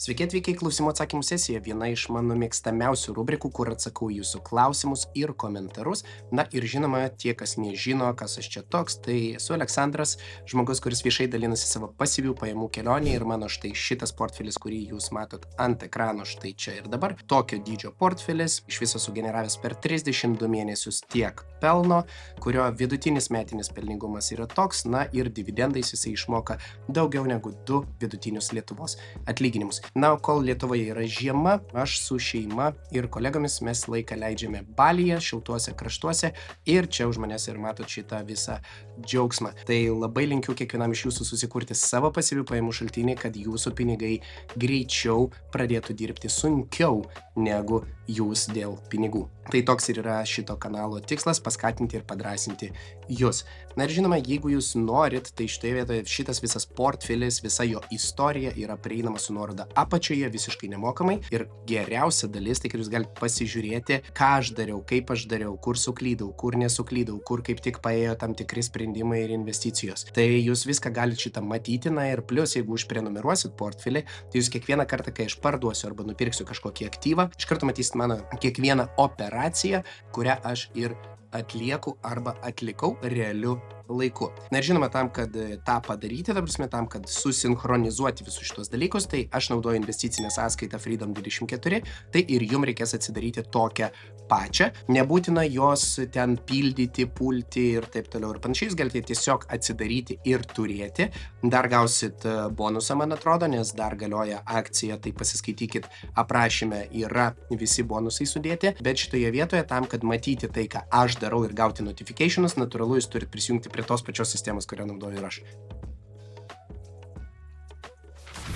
Sveiki atvykę į klausimų atsakymų sesiją, viena iš mano mėgstamiausių rubrikų, kur atsakau į jūsų klausimus ir komentarus. Na ir žinoma, tie, kas nežino, kas aš čia toks, tai esu Aleksandras, žmogus, kuris viešai dalinasi savo pasyvių pajamų kelionį ir mano štai šitas portfelis, kurį jūs matot ant ekrano štai čia ir dabar. Tokio dydžio portfelis, iš viso sugeneravęs per 32 mėnesius tiek pelno, kurio vidutinis metinis pelningumas yra toks, na ir dividendais jisai išmoka daugiau negu 2 vidutinius Lietuvos atlyginimus. Na, o kol Lietuvoje yra žiema, aš su šeima ir kolegomis mes laiką leidžiame Balyje, šiltuose kraštuose ir čia už manęs ir matot šitą visą džiaugsmą. Tai labai linkiu kiekvienam iš jūsų susikurti savo pasyvių pajamų šaltinį, kad jūsų pinigai greičiau pradėtų dirbti sunkiau negu jūs dėl pinigų. Tai toks ir yra šito kanalo tikslas - paskatinti ir padrasinti jūs. Na ir žinoma, jeigu jūs norit, tai šitoje vietoje šitas visas portfelis, visa jo istorija yra prieinama su nuoroda apačioje visiškai nemokamai. Ir geriausia dalis, tai kad jūs galite pasižiūrėti, ką aš dariau, kaip aš dariau, kur suklydau, kur nesuklydau, kur kaip tik paėjo tam tikri sprendimai ir investicijos. Tai jūs viską galite šitą matyti, na ir plus, jeigu užprenumeruosit portfelį, tai jūs kiekvieną kartą, kai aš parduosiu arba nupirksiu kažkokį aktyvą, iš karto matysit mano kiekvieną operaciją, kurią aš ir atlieku arba atlikau realiu laiku. Na ir žinoma, tam, kad tą padaryti, ta prasme, tam, kad susinchronizuoti visus šitos dalykus, tai aš naudoju investicinę sąskaitą Freedom24, tai ir jums reikės atsidaryti tokią pačią. Nebūtina jos ten pildyti, pulti ir taip toliau ir panašiai. Jūs galite tiesiog atsidaryti ir turėti. Dar gausit bonusą, man atrodo, nes dar galioja akcija, tai pasiskaitykit, aprašyme yra visi bonusai sudėti, bet šitoje vietoje tam, kad matyti tai, ką aš darau ir gauti notificationus, natūralu, jūs turite prisijungti prie tos pačios sistemos, kurią naudoju ir aš.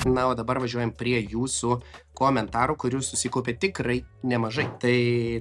Na, o dabar važiuojam prie jūsų komentarų, kurių susikaupė tikrai nemažai. Tai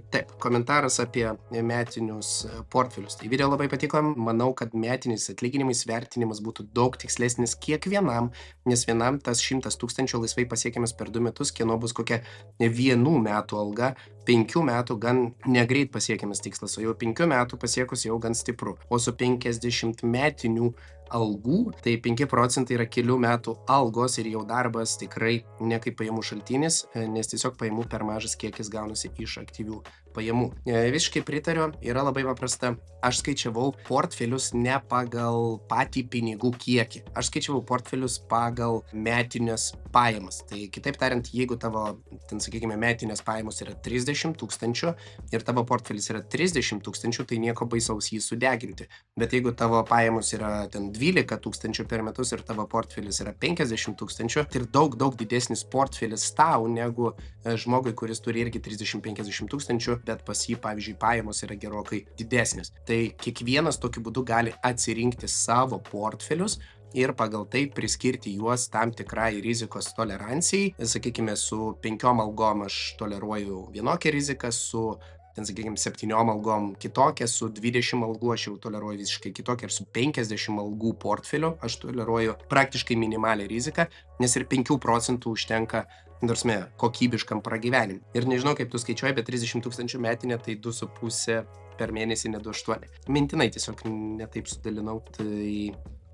taip, komentaras apie metinius portfelius. Tai video labai patiko, manau, kad metinis atlyginimais vertinimas būtų daug tikslesnis kiekvienam, nes vienam tas 100 000 laisvai pasiekiamas per 2 metus, kieno bus kokia 1 metų alga, 5 metų gan negreit pasiekiamas tikslas, o jau 5 metų pasiekus jau gan stipru. O su 50 metinių algų, tai 5 procentai yra kelių metų algos ir jau darbas tikrai ne kaip pajamų šaltinis, nes tiesiog pajamų per mažas kiekis gaunasi iš aktyvių pajamų. Visiškai pritariu, yra labai paprasta. Aš skaičiavau portfelius ne pagal patį pinigų kiekį. Aš skaičiavau portfelius pagal metinės pajamas. Tai kitaip tariant, jeigu tavo, ten sakykime, metinės pajamos yra 30 000 ir tavo portfelis yra 30 000, tai nieko baisaus jį sudeginti. Bet jeigu tavo pajamos yra ten 12 000 per metus ir tavo portfelis yra 50 000, tai ir daug didesnis portfelis tau negu žmogui, kuris turi irgi 30-50 000, bet pas jį, pavyzdžiui, pajamos yra gerokai didesnės. Tai kiekvienas tokiu būdu gali atsirinkti savo portfelius ir pagal tai priskirti juos tam tikrai rizikos tolerancijai. Sakykime, su 5 algom aš toleruoju vienokią riziką, su ten, sakykime, 7 algom kitokią, su 20 algų aš jau toleruoju visiškai kitokią ir su 50 algų portfeliu aš toleruoju praktiškai minimalią riziką, nes ir 5 procentų užtenka kokybiškam pragyvenimui. Ir nežinau, kaip tu skaičiuoji, bet 30 000 metinė, tai 2,5 per mėnesį, ne 2,8. Mintinai tiesiog netaip sudalinau, tai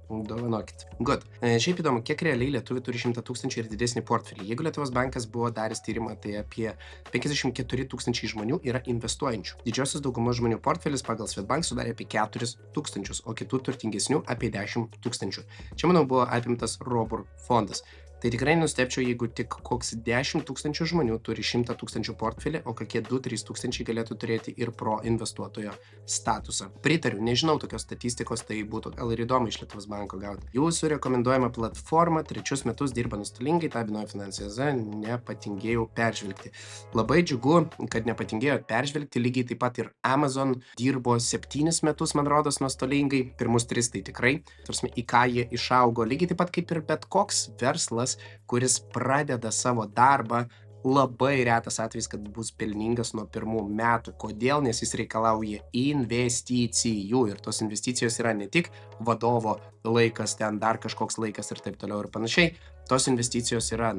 dovanokit. Good. Šiaip įdomu, kiek realiai lietuvių turi 100 000 ir didesnį portfelį. Jeigu Lietuvos bankas buvo daręs tyrimą, tai apie 54 000 žmonių yra investuojančių. Didžiosios daugumos žmonių portfelis pagal Swedbank sudarė apie 4 000, o kitų turtingesnių apie 10 000. Čia, manau, buvo apimtas Robur fondas. Tai tikrai nustebčiau, jeigu tik koks 10 000 žmonių turi 100 000 portfelį, o kokie 2-3 tūkstančiai galėtų turėti ir pro investuotojo statusą. Pritariu, nežinau tokios statistikos, tai būtų gal ir įdomu iš Lietuvos banko gauti. Jūsų rekomenduojama platforma 3 metus dirba nuostolingai, tą Binojo Finansijos nepatingėjau peržvelgti. Labai džiugu, kad nepatingėjo peržvelgti, lygiai taip pat ir Amazon dirbo 7 metus, man rodos, nuostolingai, pirmus 3 tai tikrai, tarsi į ką jie išaugo, lygiai taip pat kaip ir bet koks verslas, kuris pradeda savo darbą, labai retas atvejis, kad bus pelningas nuo 1 metų. Kodėl? Nes jis reikalauja investicijų ir tos investicijos yra ne tik vadovo laikas, ten dar kažkoks laikas ir taip toliau ir panašiai. Tos investicijos yra,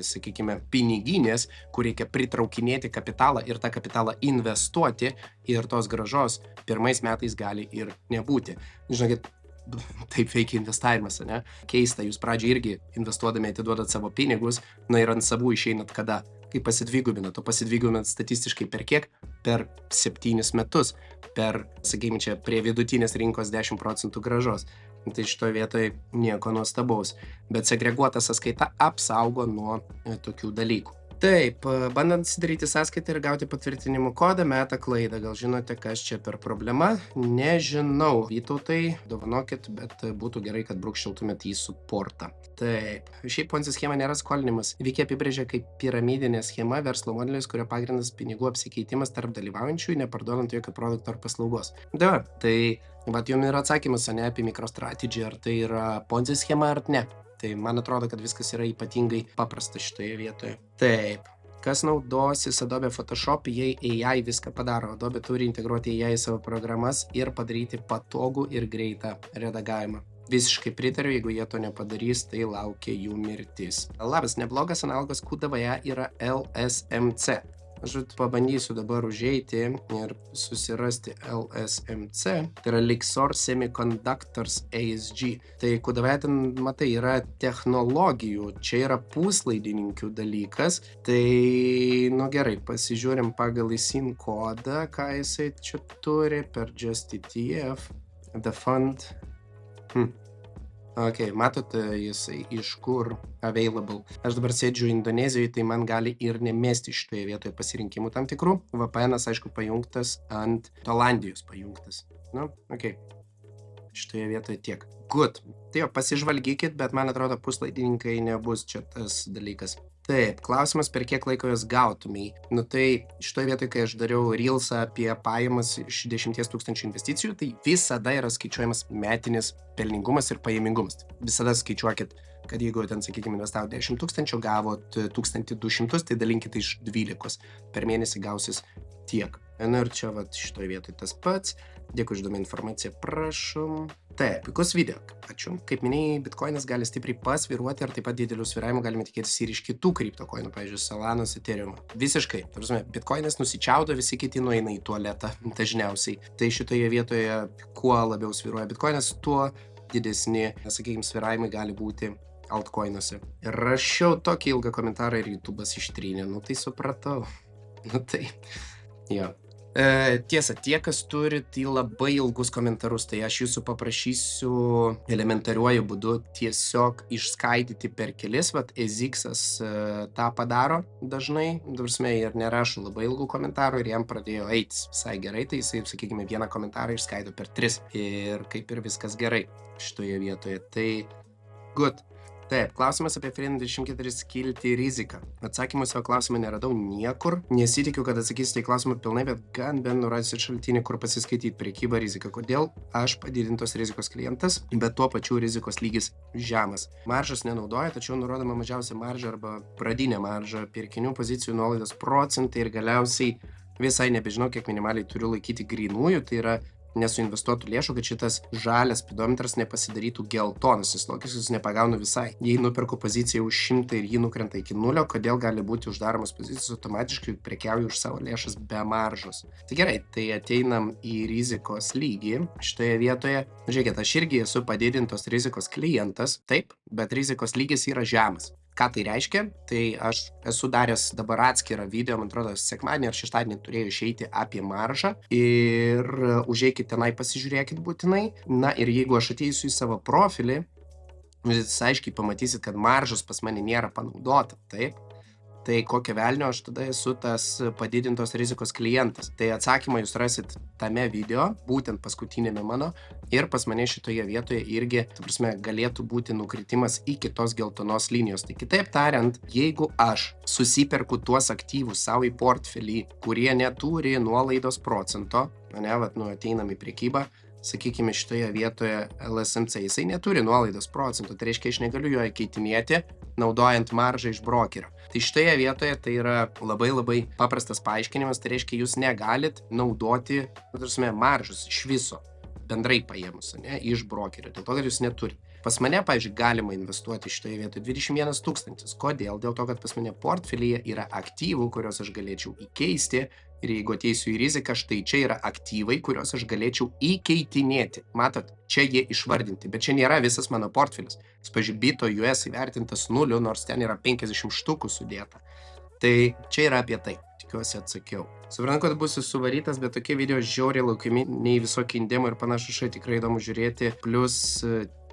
sakykime, piniginės, kur reikia pritraukinėti kapitalą ir tą kapitalą investuoti ir tos grąžos pirmais metais gali ir nebūti. Žinokit, taip veikia investavimas, ne? Keista, jūs pradžiai irgi investuodami atiduodat savo pinigus, ir ant savų išeinat kada? Kai pasidvigubinat, o pasidvigubinat statistiškai per kiek? Per 7 metus. Per, sakykime, čia prie vidutinės rinkos 10% grąžos. Tai šitoje vietoje nieko nuostabaus. Bet segreguota sąskaita apsaugo nuo tokių dalykų. Taip, bandant sudaryti sąskaitą ir gauti patvirtinimo kodą, meta klaidą. Gal žinote, kas čia per problema? Nežinau. Vytautai, dovanokit, bet būtų gerai, kad brūkšteltumėt į suportą. Taip, šiaip Ponzi schema nėra skolinimas. Viki apibrėžia kaip piramidinė schema verslo modelis, kurio pagrindas pinigų apsikeitimas tarp dalyvaujančių, neparduodant jokio produkto ar paslaugos. Tai jums yra atsakymas, ne apie MicroStrategy, ar tai yra Ponzi schema ar ne. Tai man atrodo, kad viskas yra ypatingai paprasta šitoje vietoje. Taip, kas naudosis Adobe Photoshop, jei AI viską padaro. Adobe turi integruoti AI į savo programas ir padaryti patogų ir greitą redagavimą. Visiškai pritariu, jeigu jie to nepadarys, tai laukia jų mirtis. Labas, neblogas analogas QDVE yra LSMC. Aš pabandysiu dabar užeiti ir susirasti LSMC, tai yra Lixor Semiconductors ASG. Tai QDVE ten, matai, yra technologijų, čia yra puslaidininkių dalykas. Tai, gerai, pasižiūrim pagal ISIN kodą, ką jisai čia turi per JustETF, The Fund. Ok, matot, jisai iš kur available. Aš dabar sėdžiu Indonezijoje, tai man gali ir nemesti šitoje vietoje pasirinkimų tam tikrų. VPN'as, aišku, pajungtas ant Olandijos pajungtas. Ok. Šitoje vietoje tiek. Good. Tai pasižvalgykit, bet man atrodo puslaidininkai nebus čia tas dalykas. Taip, klausimas, per kiek laiko jos gautumai. Tai šitoje vietoje, kai aš dariau Reelsą apie pajamas iš 10 000 investicijų, tai visada yra skaičiuojamas metinis pelningumas ir pajamingumas. Visada skaičiuokit, kad jeigu ten, sakykime, investavo 10 000, gavot 1200, tai dalinkite iš 12. Per mėnesį gausis tiek. Ir čia šitoje vietoje tas pats. Dėkui už įdomią informaciją, prašom. Taip, puikus video. Ačiū. Kaip minėjai, bitkoinas gali stipriai pasviruoti ir taip pat didelių sviravimų galime tikėtis ir iš kitų kriptokoinų, pavyzdžiui, Solanos, Ethereum. Visiškai. Bitkoinas nusičiaudo, visi kiti nueina į tualetą dažniausiai. Tai šitoje vietoje, kuo labiau sviruoja bitkoinas, tuo didesni, sakykime, sviravimai gali būti altcoinuose. Ir rašiau tokį ilgą komentarą ir YouTube'as ištrynė. Tai supratau. Tai, jo. Tiesa, tie, kas turit į labai ilgus komentarus, tai aš jūsų paprašysiu elementariuoju būdu tiesiog išskaidyti per kelis, Ezixas tą padaro dažnai, ir nerašo labai ilgų komentarų ir jam pradėjo eitis visai gerai, tai jisai, sakykime, vieną komentarą išskaido per 3 ir kaip ir viskas gerai šitoje vietoje. Tai good. Taip, klausimas apie Free24 skilti riziką. Atsakymų savo klausimą neradau niekur. Nesitikiu, kad atsakysite į klausimą pilnai, bet gan bent nuradysit šaltinį, kur pasiskaityti prekyba rizika. Kodėl aš padidintos rizikos klientas, bet tuo pačiu rizikos lygis žemas. Maržas nenaudoja, tačiau nurodoma mažiausia marža arba pradinė marža, pirkinių pozicijų nuolaidos procentai ir galiausiai visai nebežinau, kiek minimaliai turiu laikyti grynųjų, tai yra nesuinvestuotų lėšų, kad šitas žalias spidometras nepasidarytų geltonas, jis logiškas nepagaunu visai. Jei nuperku poziciją už 100 ir jį nukrenta iki 0, kodėl gali būti uždaromas pozicijos automatiškai, prekiauju už savo lėšas be maržos. Tai gerai, tai ateinam į rizikos lygį. Šitoje vietoje, žiūrėkit, aš irgi esu padidintos rizikos klientas, taip, bet rizikos lygis yra žemas. Ką tai reiškia? Tai aš esu daręs dabar atskirą video, man atrodo, sekmadienį ar šeštadienį turėjo išeiti apie maržą ir užeikit tenai, pasižiūrėkit būtinai. Ir jeigu aš ateisiu į savo profilį, jūs aiškiai pamatysit, kad maržos pas mane nėra panaudota, taip? Tai kokio velnio aš tada esu tas padidintos rizikos klientas. Tai atsakymą jūs rasit tame video, būtent paskutinėme mano, ir pas mane šitoje vietoje irgi, galėtų būti nukritimas iki tos geltonos linijos. Tai kitaip tariant, jeigu aš susiperku tuos aktyvus savo į portfelį, kurie neturi nuolaidos procento, ateinam į prekybą, sakykime, šitoje vietoje LSMC, jisai neturi nuolaidos procento, tai reiškia, aš negaliu jo įkeitinėti, naudojant maržą iš brokerio. Tai šitoje vietoje tai yra labai paprastas paaiškinimas, tai reiškia, jūs negalit naudoti, maržos iš viso, bendrai paėmus, iš brokerio, dėl to, kad jūs neturite. Pas mane, pavyzdžiui, galima investuoti šitoje vietoje 21 000. Kodėl? Dėl to, kad pas mane portfelyje yra aktyvų, kuriuos aš galėčiau įkeisti. Ir jeigu ateisiu į riziką, štai čia yra aktyvai, kuriuos aš galėčiau įkeitinėti. Matot, čia jie išvardinti, bet čia nėra visas mano portfelis. Pavyzdžiui, Bito US įvertintas 0, nors ten yra 50 štukų sudėta. Tai čia yra apie tai. Tikiuosi atsakiau. Suprantu, kad būsiu suvarytas, bet tokie video žiauriai laukiami, nei visokie indėmai ir panašu, šai tikrai įdomu žiūrėti. Plus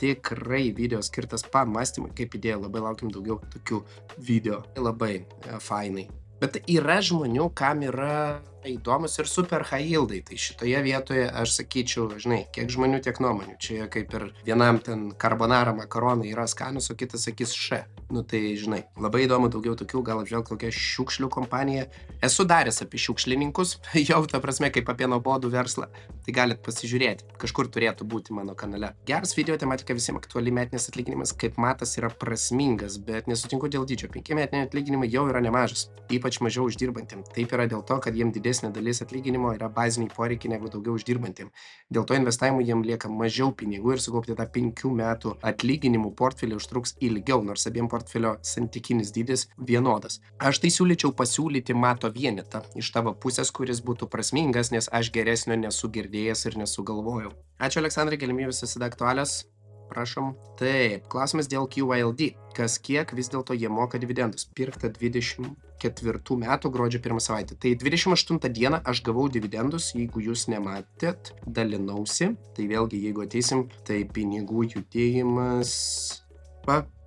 tikrai video skirtas pamastymui, kaip idėja, labai laukiam daugiau tokių video. Labai fainai. Bet yra žmonių, kam yra įdomus ir super high yieldai. Tai šitoje vietoje aš sakyčiau, žinai, kiek žmonių, tiek nuomonių. Čia kaip ir vienam ten carbonara makaronai yra skanus, o kitas sakys š. Nu tai, žinai, labai įdomu daugiau tokių, gal apžvelg kokią šiukšlių kompaniją. Esu daręs apie šiukšlininkus, jau ta prasme kaip apie nuobodų verslą. Tai galit pasižiūrėti, kažkur turėtų būti mano kanale. Geras video tematika visiems aktuali, metinis atlyginimas, kaip matas, yra prasmingas, bet nesutinku dėl dydžio. 5 metiniai atlyginimai jau yra nemažas, ypač mažiau uždirbantiem. Taip yra dėl to, kad jiem didesnė dalis atlyginimo yra baziniai poreikiai negu daugiau uždirbantiem. Dėl to investavimui jiem lieka mažiau pinigų ir sukaupti tą 5 metų atlyginimų portfelį užtruks ilgiau, nors abiem portfelio santykinis dydis vienodas. Aš tai siūlyčiau pasiūlyti mato vienetą iš tavo pusės, kuris būtų prasmingas, nes aš geresnio nesu girdėjęs ir nesugalvojau. Ačiū, Aleksandrai, galimybės visada aktualios. Prašom. Taip, klausimas dėl QYLD. Kas kiek vis dėlto jie moka dividendus? Pirkta 24 metų gruodžio 1 savaitę. Tai 28 dieną aš gavau dividendus, jeigu jūs nematėt, dalinausi. Tai vėlgi, jeigu ateisim, tai pinigų judėjimas...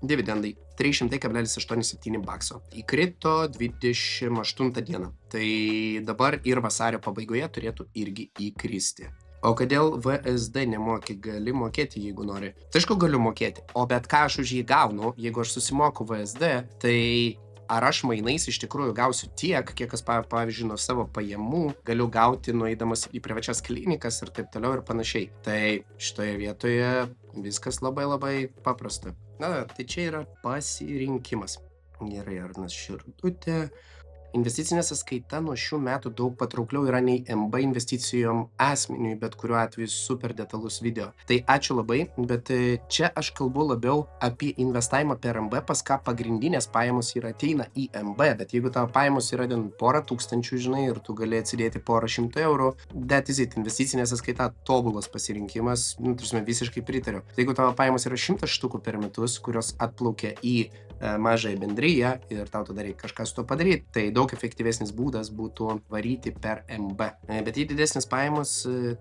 dividendai. 300,87 bakso. Įkrito 28 dieną. Tai dabar ir vasario pabaigoje turėtų irgi įkristi. O kodėl VSD nemoki? Gali mokėti, jeigu nori. Tai aišku, galiu mokėti. O bet ką aš už jį gaunu, jeigu aš susimoku VSD, tai ar aš mainais iš tikrųjų gausiu tiek, kiek aš, pavyzdžiui, nuo savo pajamų galiu gauti nueidamas į privačias klinikas ir taip toliau ir panašiai. Tai šitoje vietoje viskas labai paprasta. Na, tai čia yra pasirinkimas. Gerai, Arnas Širdutė. Investicinė sąskaita nuo šių metų daug patraukliau yra nei MB investicijom asmeniui, bet kuriuo atveju super detalus video. Tai ačiū labai, bet čia aš kalbu labiau apie investavimą per MB, pas ką pagrindinės pajamos yra ateina į MB, bet jeigu tavo pajamos yra porą tūkstančių, žinai, ir tu gali atsidėti porą šimtų eurų, that is it, investicinė sąskaita tobulas pasirinkimas, tarsi visiškai pritariu. Tai jeigu tavo pajamos yra 100 štukų per metus, kurios atplaukia į mažąją bendryją ir tau tada reikia kažką su to padaryti, tai daug efektyvesnis būdas būtų varyti per MB. Bet jei didesnis pajamos,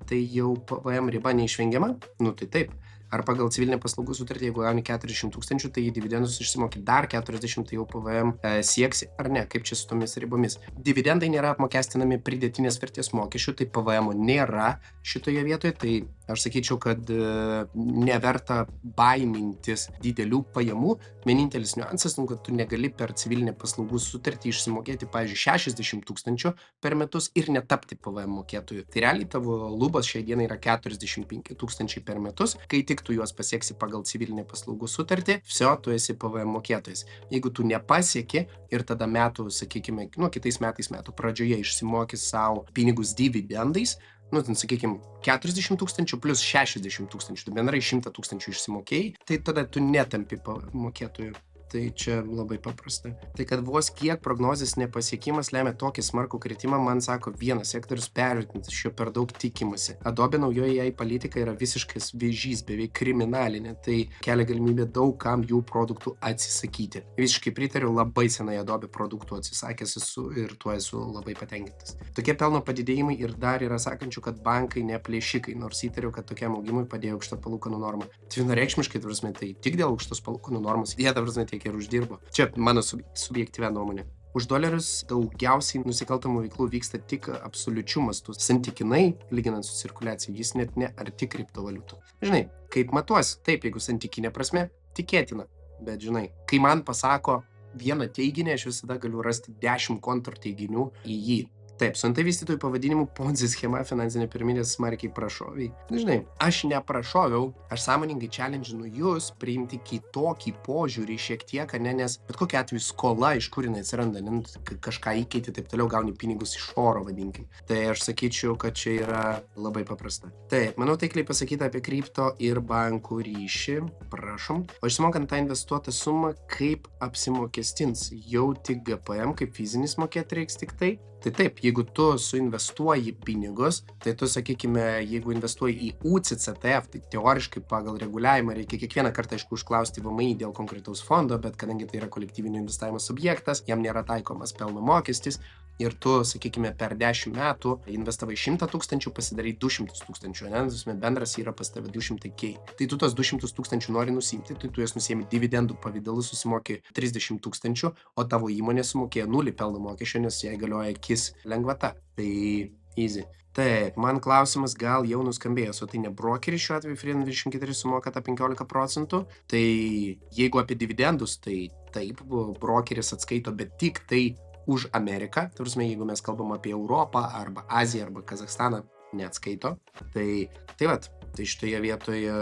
tai jau PVM riba neišvengiama? Nu tai taip. Ar pagal civilinę paslaugų sutartį, jeigu gauni 40 000, tai į dividendus išsimoki dar 40, tai jau PVM sieksi, ar ne? Kaip čia su tomis ribomis? Dividendai nėra apmokestinami pridėtinės vertės mokesčių, tai PVM nėra šitoje vietoje, tai aš sakyčiau, kad neverta baimintis didelių pajamų. Vienintelis niuansas, kad tu negali per civilinę paslaugų sutartį išsimokėti, pavyzdžiui, 60 000 per metus ir netapti PVM mokėtojų. Tai realiai tavo lubos šiai dienai yra 45 000 per metus, kai tik tu juos pasieksi pagal civilinę paslaugų sutartį, tu esi PVM mokėtojas. Jeigu tu nepasieki ir tada metų, sakykime, kitais metų pradžioje išsimokys savo pinigus dividendais, sakykime, 40 000 plus 60 000, tu bendrai 100 000 išsimokėjai, tai tada tu netampi mokėtojų. Tai čia labai paprasta. Tai kad vos kiek prognozės nepasiekimas lemia tokį smarkų kritimą, man sako, vienas sektorius pervertintas, šio per daug tikimasi. Adobe naujoji AI politika yra visiškas vėžys, beveik kriminalinė, tai kelia galimybę daug kam jų produktų atsisakyti. Visiškai pritariu, labai senai Adobe produktų atsisakęs esu ir tuo esu labai patenkintas. Tokie pelno padidėjimai ir dar yra sakančių, kad bankai neplėšikai, nors įtariu, kad tokiam augimui padėjo aukšta palūkanų norma. Tai vienareikšmiškai, tai tik dėl aukštos palūkanų normos, jie ir uždirbo. Čia mano subjektyvia nuomonė. Už dolerius daugiausiai nusikaltamų veiklų vyksta tik absoliučiu mastu. Santykinai, lyginant su cirkuliacija, jis net ne arti kriptovaliutų. Žinai, kaip matuosi, taip, jeigu santykinė prasme, tikėtina. Bet žinai, kai man pasako vieną teiginį, aš visada galiu rasti 10 kontrteiginių į jį. Taip, su NT vystytojų pavadinimu Ponzi schema finansinė piramidė smarkiai prašoviai. Žinai, aš neprašoviau, aš sąmoningai challenginu jūs priimti kitokį požiūrį šiek tiek, ne, nes bet kokiu atveju skola, iš kur jinai atsiranda, ne, kažką įkeiti, taip toliau gauni pinigus iš oro, vadinkim. Tai aš sakyčiau, kad čia yra labai paprasta. Taip, manau taikliai pasakyta apie kripto ir bankų ryšį. Prašom. O išsimokant tą investuotą sumą, kaip apsimokestins? Jau tik GPM, kaip fizinis mokėti reiks tik tai? Tai taip, jeigu tu suinvestuoji pinigus, tai tu, sakykime, jeigu investuoji į UCITF, tai teoriškai pagal reguliavimą reikia kiekvieną kartą, aišku, užklausti VMI dėl konkretaus fondo, bet kadangi tai yra kolektyvinio investavimo subjektas, jam nėra taikomas pelno mokestis ir tu, sakykime, per 10 metų investavai 100 000, pasidarai 200 000, ne? Bendras yra pas tave 200K. Tai tu tos 200 000 nori nusimti, tai tu jas nusiemi dividendų pavidalu, susimoki 30 000, o tavo įmonė sumokėjo 0 pelno mokesčio, nes jai galioja KIS lengvata. Tai easy. Taip, man klausimas gal jau nuskambėjęs, o tai ne brokeris šiuo atveju Freedom24 sumoka tą 15%, tai jeigu apie dividendus, tai taip, brokeris atskaito, bet tik tai už Ameriką, tarsi jeigu mes kalbam apie Europą arba Aziją arba Kazachstaną, neatskaito. Tai vat, tai šitoje vietoje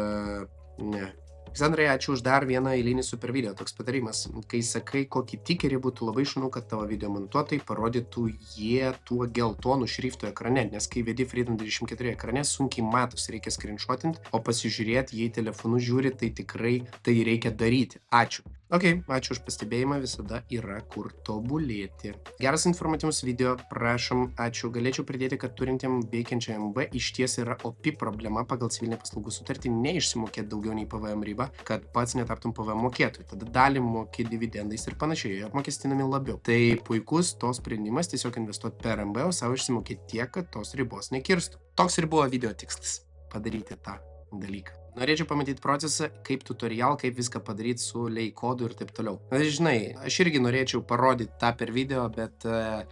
ne. Aleksandrai, ačiū už dar vieną eilinį super video. Toks patarimas, kai sakai, kokį tikerį būtų labai šaunu, kad tavo video montuotojai parodytų jie tuo geltonu šriftu ekrane, nes kai vedi Freedom24 ekrane, sunkiai matosi, reikia screenshotint, o pasižiūrėti, jei telefonu žiūri, tai tikrai tai reikia daryti. Ačiū. Ok, ačiū už pastebėjimą, visada yra kur tobulėti. Geras informatyvus video, prašom, ačiū. Galėčiau pridėti, kad turintiem veikiančią MB išties yra opi problema pagal civilinę paslaugų sutartį neišsimokėti daugiau nei PVM ribą, kad pats netaptum PVM mokėtojų. Tada dalį mokėti dividendais ir panašiai, apmokestinami labiau. Tai puikus tos sprendimas tiesiog investuoti per MB, o savo išsimokėti tiek, kad tos ribos nekirstų. Toks ir buvo video tikslas – padaryti tą dalyką. Norėčiau pamatyti procesą, kaip tutorial, kaip viską padaryti su lei kodu ir taip toliau. Na, žinai, aš irgi norėčiau parodyti tą per video, bet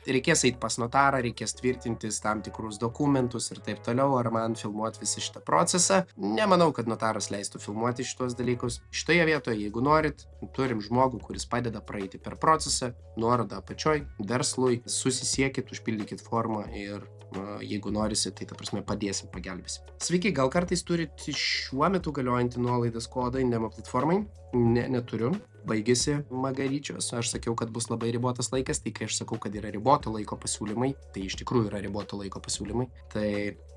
reikės eiti pas notarą, reikės tvirtintis tam tikrus dokumentus ir taip toliau, ar man filmuoti visą šitą procesą. Nemanau, kad notaras leistų filmuoti šitos dalykus. Šitoje vietoje, jeigu norit, turim žmogų, kuris padeda praeiti per procesą, nuorodą apačioj, verslui, susisiekit, užpildykit formą ir jeigu norisi, tai ta prasme padėsim, pagelbėsim. Sveiki, gal kartais turit šiuo metu galiojantį nuolaidas kodą Indemo platformai? Ne, neturiu. Baigėsi magaryčios. Aš sakiau, kad bus labai ribotas laikas, tai kai aš sakau, kad yra riboto laiko pasiūlymai, tai iš tikrųjų yra riboto laiko pasiūlymai. Tai,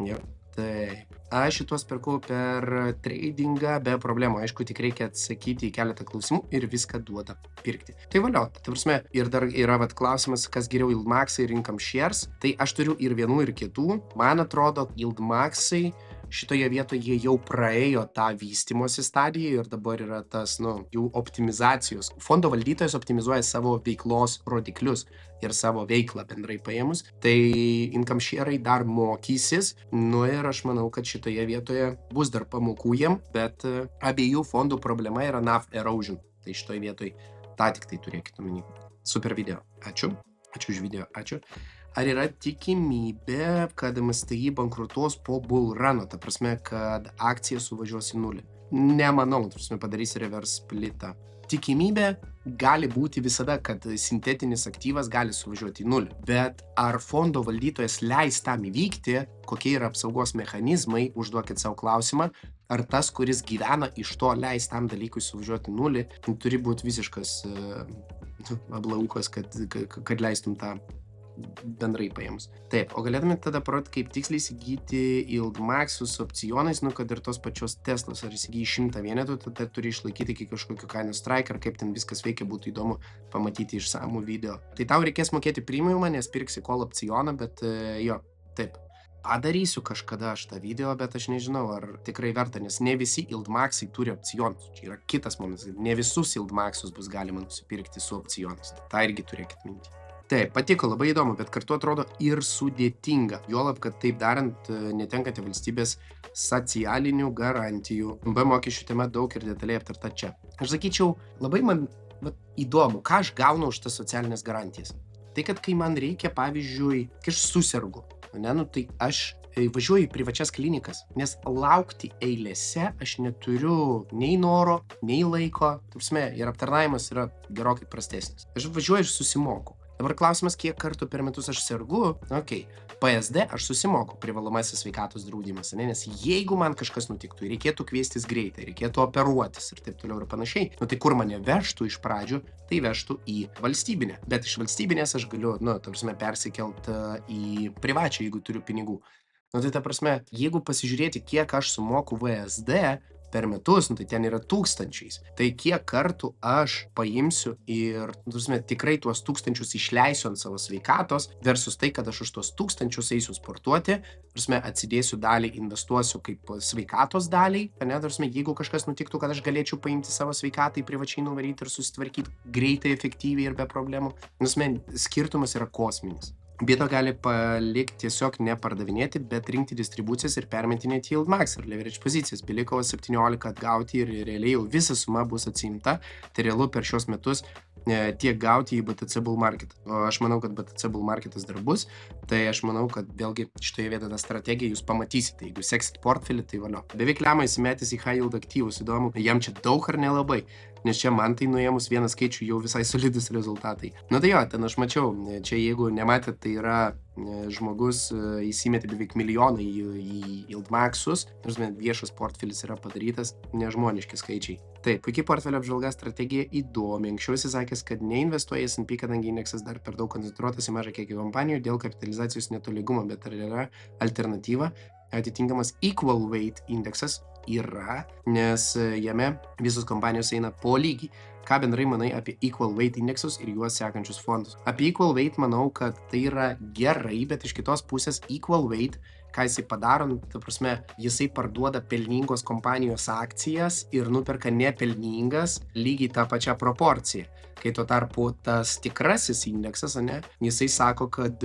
jo. Taip. Aš šituos perku per tradingą be problemų. Aišku, tik reikia atsakyti į keletą klausimų ir viską duoda pirkti. Tai valio. Tai prasme, ir dar yra klausimas, kas geriau Yieldmaxai ir Income Shares. Tai aš turiu ir vienų, ir kitų. Man atrodo, Yieldmaxai šitoje vietoje jie jau praėjo tą vystymosi stadiją ir dabar yra tas, jų optimizacijos. Fondo valdytojas optimizuoja savo veiklos rodiklius ir savo veiklą bendrai paėmus. Tai Income Share'ai dar mokysis. Ir aš manau, kad šitoje vietoje bus dar pamokų jiem, bet abiejų fondų problema yra NAV erosion. Tai šitoje vietoje tą tik tai turėkite omeny. Super video. Ačiū. Ačiū už video. Ačiū. Ar yra tikimybė, kad MSTI bankrutuos po bull runo, ta prasme, kad akcija suvažiuos į nulį? Nemanau, ta prasme, padarys reverse splitą. Tikimybė gali būti visada, kad sintetinis aktyvas gali suvažiuoti į nulį. Bet ar fondo valdytojas leis tam įvykti, kokie yra apsaugos mechanizmai, užduokit savo klausimą, ar tas, kuris gyvena iš to, leis tam dalykui suvažiuoti į nulį, turi būti visiškas ablaukas, kad leistum tą bendrai paėmus. Taip, o galėtumėte tada parodyti, kaip tiksliai įsigyti Yieldmaxus su opcionais, kad ir tos pačios Teslos, ar įsigyji 100 vienetų, tada turi išlaikyti iki kažkokių kainų strike, ar kaip ten viskas veikia, būtų įdomu pamatyti išsamų video. Tai tau reikės mokėti premiumą, nes pirksi call opcioną, bet jo, taip. Padarysiu kažkada aš tą video, bet aš nežinau, ar tikrai verta, nes ne visi Yieldmaxai turi opcionus. Čia yra kitas momentas, ne visus Yieldmaxus bus galima nusipirkti su opcionais. Tai irgi turėkit minti. Taip, patiko, labai įdomu, bet kartu atrodo ir sudėtinga. Juolab, kad taip darant netenkate valstybės socialinių garantijų. MB mokesčių tema daug ir detaliai aptarta čia. Aš sakyčiau, labai man įdomu, ką aš gaunu už tas socialinės garantijas. Tai, kad kai man reikia, pavyzdžiui, kai aš susirgu, tai aš važiuoju į privačias klinikas, nes laukti eilėse aš neturiu nei noro, nei laiko, ir aptarnavimas yra gerokai prastesnis. Aš važiuoju ir susimoku. Dabar klausimas, kiek kartų per metus aš sergu, PSD aš susimoku privalomasis sveikatos draudimas, nes jeigu man kažkas nutiktų, reikėtų kviestis greitai, reikėtų operuotis ir taip toliau ir panašiai, tai kur mane vežtų iš pradžių, tai vežtų į valstybinę, bet iš valstybinės aš galiu, persikelt į privačią, jeigu turiu pinigų. Tai ta prasme, jeigu pasižiūrėti, kiek aš sumoku VSD per metus, tai ten yra tūkstančiais. Tai kiek kartų aš paimsiu ir, tikrai tuos tūkstančius išleisiu ant savo sveikatos versus tai, kad aš už tuos tūkstančius eisiu sportuoti, atsidėsiu dalį, investuosiu kaip sveikatos daliai, jeigu kažkas nutiktų, kad aš galėčiau paimti savo sveikatai, privačiai nuvaryti ir susitvarkyti greitai, efektyviai ir be problemų. Skirtumas yra kosminis. Bėda gali palikti tiesiog nepardavinėti, bet rinkti distribucijas ir permetinėti yield max ir leverage pozicijas. Beliko 17 atgauti ir realiai jau visa suma bus atsiimta. Tai realu per šios metus tiek gauti į BTC bull market. O aš manau, kad BTC bull marketas dar bus. Tai aš manau, kad vėlgi šitoje vietoje tą strategiją jūs pamatysite. Jeigu seksit portfelį, tai valio. Beveik lemą įsimetęs į high yield aktyvus. Įdomu, jam čia daug ar nelabai. Nes čia man tai nuėmus vieną skaičių jau visai solidus rezultatai. Tai jo, ten aš mačiau, čia jeigu nematėt, tai yra žmogus įsimetė beveik milijoną į yield maxus, viešas portfelis yra padarytas, nežmoniški skaičiai. Taip, puikiai portfelio apžvalga strategija įdomi. Anksčiau esi sakęs, kad neinvestuoja S&P, kadangi indeksas dar per daug koncentruotas į mažą kiekį kompanijų dėl kapitalizacijos netolygumo, bet ar yra alternatyva? Atitinkamas equal weight indeksas yra, nes jame visos kompanijos eina po lygiai. Ką bendrai manai apie equal weight indeksus ir juos sekančius fondus? Apie equal weight manau, kad tai yra gerai, bet iš kitos pusės equal weight, ką jisai padaro, ta prasme, jisai parduoda pelningos kompanijos akcijas ir nuperka nepelningas lygiai tą pačią proporciją. Kai tuo tarpu tas tikrasis indeksas, jisai sako, kad,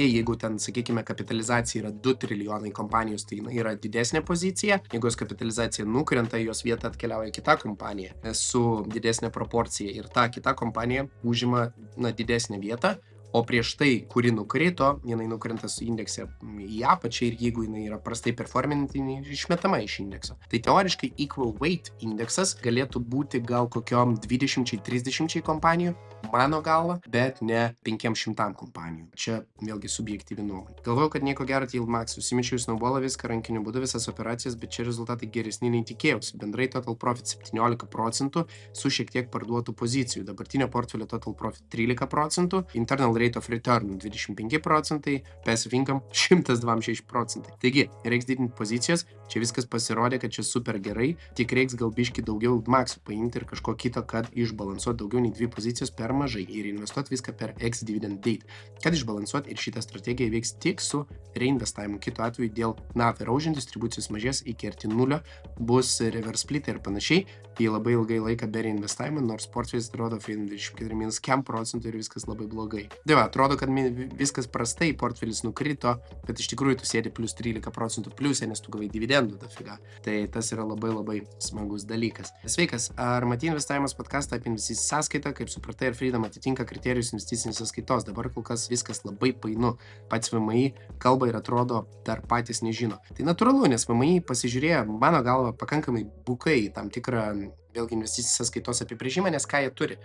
jeigu ten, sakykime, kapitalizacija yra 2 trilijonai kompanijos, tai yra didesnė pozicija. Jeigu jos kapitalizacija nukrenta, jos vietą atkeliauja kita kompanija su didesnė proporcija ir ta kita kompanija užima didesnę vietą. O prieš tai, kuri nukrito, jinai nukrenta su indekse į apačią ir jeigu jinai yra prastai performinti, jinai išmetama iš indekso. Tai teoriškai equal weight indeksas galėtų būti gal kokiom 20-30 kompanijų, mano galva, bet ne 500 kompanijų. Čia vėlgi subjektyvi nuomonė. Galvojau, kad nieko gero yield max, susimečiau į snowballą viską rankiniu būdu, visas operacijas, bet čia rezultatai geresni nei tikėjausi. Bendrai total profit 17% su šiek tiek parduotų pozicijų. Dabartinio portfelio total profit 13%, internal rate of return 25%, passive income 126%. Taigi, reiks didinti pozicijas, čia viskas pasirodė, kad čia super gerai, tik reiks gal biški daugiau maxų paimti ir kažko kito, kad išbalansuoti daugiau nei 2 pozicijas per mažai ir investuoti viską per X dividend date. Kad išbalansuoti ir šitą strategiją veiks tik su reinvestavimu. Kitu atveju dėl NAV erosion distribucijos mažės iki arti nulio, bus reverse split ir panašiai, tai labai ilgai laiką be reinvestavimo, nors portfelis atrodo 24% ir viskas labai blogai. Tai va, atrodo, kad viskas prastai, portfelis nukrito, bet iš tikrųjų tu sėdi plus 13% pliusė, nes tu gavai dividendų dafiga. Tai tas yra labai labai smagus dalykas. Sveikas, ar matei investavimas podcastą apie investicinį sąskaitą, kaip supratai, ar Freedom atitinka kriterijus investicinės sąskaitos? Dabar kol kas viskas labai painu. Pats VMI kalba ir atrodo dar patys nežino. Tai natūralu, nes VMI pasižiūrėjo, mano galva, pakankamai bukai tam tikrą vėlgi investicinės sąskaitos apibrėžimą, nes ką jie turi.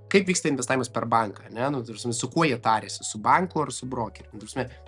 Kaip vyksta investavimas per banką, su kuo jie tarėsi, su banku ar su brokeriu.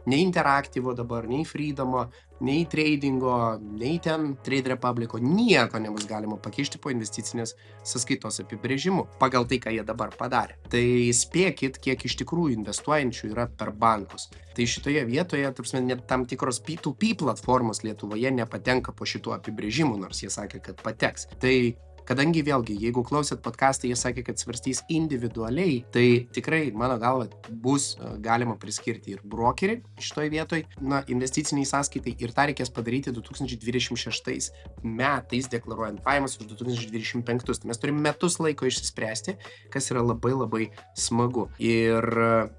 Nei Interactivo dabar, nei Freedomo, nei tradingo, nei ten Trade Republico, nieko nebus galima pakišti po investicinės sąskaitos apibrėžimu, pagal tai, ką jie dabar padarė. Tai spėkit, kiek iš tikrųjų investuojančių yra per bankus. Tai šitoje vietoje, net tam tikros P2P platformos Lietuvoje nepatenka po šitų apibrėžimų, nors jie sakė, kad pateks. Tai kadangi vėlgi, jeigu klausėt podcastą, jie sakė, kad svarstys individualiai, tai tikrai, mano galva, bus galima priskirti ir brokerį šitoj vietoj, investiciniai sąskaitai ir tą reikės padaryti 2026 metais, deklaruojant pajamas už 2025. Tai mes turime metus laiko išsispręsti, kas yra labai labai smagu. Ir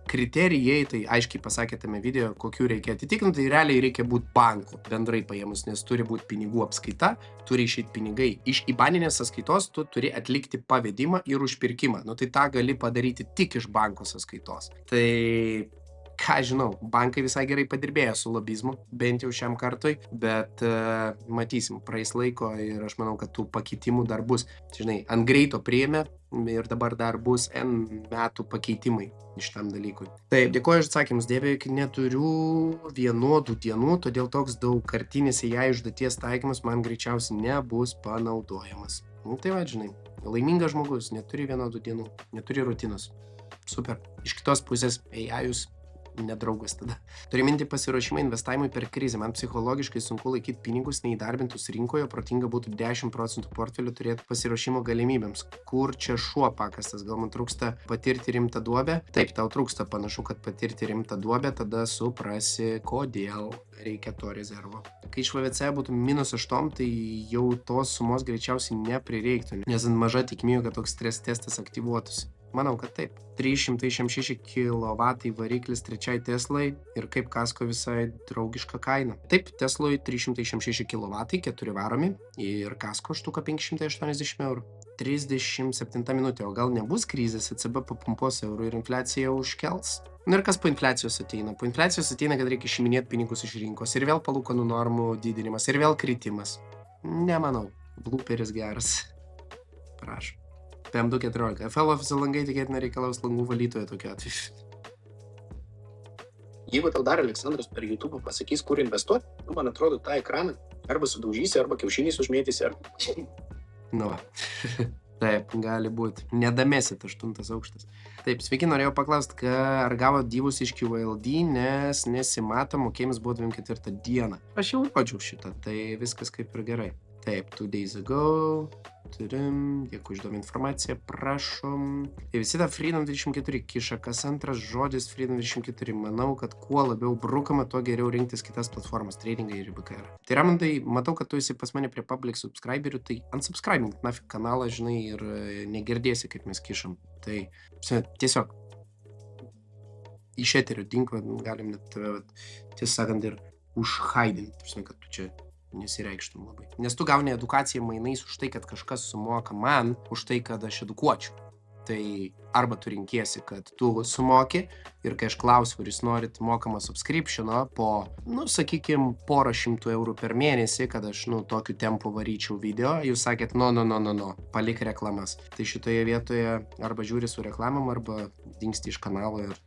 kriterijai, tai aiškiai pasakė tame video, kokių reikia atitikrinti, tai realiai reikia būti banku bendrai paėmus, nes turi būti pinigų apskaita, turi išeiti pinigai iš įbaninės sąskaitos, tu turi atlikti pavedimą ir užpirkimą. Tai tą gali padaryti tik iš banko sąskaitos. Tai ką žinau, bankai visai gerai padirbėjo su lobizmu, bent jau šiam kartui, bet matysim, praeis laiko ir aš manau, kad tų pakeitimų dar bus. Žinai, ant greito priėmė ir dabar dar bus N metų pakeitimai šitam dalykui. Taip, dėkuoju už atsakymus, Dieve, neturiu vienodų dienų, todėl toks daugkartinis AI užduoties taikymas man greičiausiai nebus panaudojamas. Tai va, žinai, laimingas žmogus, neturi vienodų dienų, neturi rutinos. Super. Iš kitos pusės, AI-us nedraugas tada. Turiu minti pasiruošimą investavimui per krizę. Man psichologiškai sunku laikyti pinigus neįdarbintus rinkoje, protinga būtų 10% portfelių turėti pasiruošimo galimybėms. Kur čia šuo pakastas? Gal man trūksta patirti rimtą duobę? Taip, tau trūksta panašu, kad patirti rimtą duobę, tada suprasi, kodėl reikia to rezervo. Kai iš VVC būtų -8, tai jau tos sumos greičiausiai neprireiktų, nes maža tikimybė, kad toks stres testas aktyvuotųsi. Manau, kad taip. 366 kW variklis trečiai Teslai ir kaip kasko visai draugiška kaina. Taip, Teslui 366 kW, 4 varomi ir kasko štuka 580 €. 37 minutė, o gal nebus krizės, ECB papumpos eurų ir infliacija užkels? Ir kas po infliacijos ateina? Po infliacijos ateina, kad reikia išiminėti pinigus iš rinkos ir vėl palūkanų normų didinimas ir vėl kritimas. Nemanau. Blooperis geras. Prašau. PM214. FL Office langai tikėtina reikalaus langų valytojo tokiu atveju. Jeigu tau dar Aleksandras per YouTube pasakys, kur investuoti, man atrodo, tą ekraną arba sudaužysi, arba kiaušiniais užmėtysi, arba... Nu va. Taip, gali būti. Nedamėsit 8 aukštas. Taip, sveiki, norėjau paklausti, ar gavo dyvus iš QLD, nes nesimato, mokėjimas buvo 24 dieną. Aš jau rodžiau šitą, tai viskas kaip ir gerai. Taip, 2 days ago. Turim, dėkui išduom informaciją, prašom. Tai visi tą Freedom 24 kiša, kas antras žodis Freedom 24. Manau, kad kuo labiau brukama, tuo geriau rinktis kitas platformas, tradingą ir BKR. Tai Ramondai, matau, kad tu esi pas mane prie public subscriberių, tai unsubscribink nafik kanalą, žinai, ir negirdėsi, kaip mes kišam. Tai tiesiog iš eterio dinko, galim net tave, tiesą sakant, ir užhaidinti, kad tu čia nesireikštum labai. Nes tu gauni edukaciją mainais už tai, kad kažkas sumoka man, už tai, kad aš edukuočiau. Tai arba tu rinkiesi, kad tu sumoki ir kai aš klausiu, ar jūs norit mokamą subscriptioną po, sakykim, porą šimtų eurų per mėnesį, kad aš, tokiu tempu varyčiau video, jūs sakėt, no, palik reklamas. Tai šitoje vietoje arba žiūri su reklamam, arba dingsti iš kanalo ir,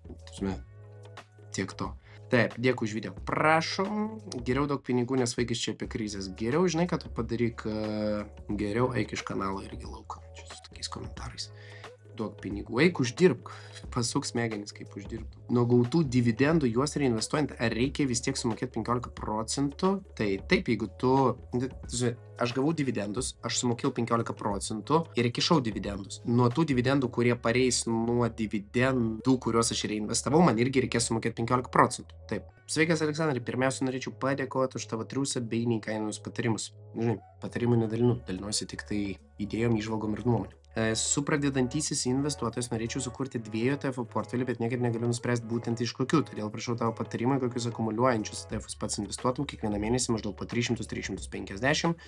tiek to. Taip, dėkui už video. Prašom, geriau daug pinigų, nes vaikis čia apie krizės. Geriau, žinai, kad tu padaryk, geriau eik iš kanalo irgi lauką. Čia su tokiais komentarais. Duok pinigų, eik uždirbk. Pasuk smegenis, kaip uždirbtų. Nuo gautų dividendų juos reinvestuojant, ar reikia vis tiek sumokėti 15%? Tai taip, jeigu tu... Aš gavau dividendus, aš sumokėjau 15% ir įkišau dividendus. Nuo tų dividendų, kurie pareis nuo dividendų, kuriuos aš reinvestavau, man irgi reikės sumokėti 15%. Taip. Sveikas, Aleksandrai. Pirmiausia, norėčiau padėkoti už tavo triūsą bei neįkainomus patarimus. Žinai, patarimų nedalinu, dalinuosi tik tai idėjom, įžvalgom ir nuomonėm. Su pradedantysis investuotojas norėčiau sukurti 2 ETF portfelį, bet niekaip negaliu nuspręsti būtent iš kokių. Todėl prašau tavo patarimą, kokius akumuliuojančius ETF'us pats investuotum kiekvieną mėnesį maždaug po 300-350,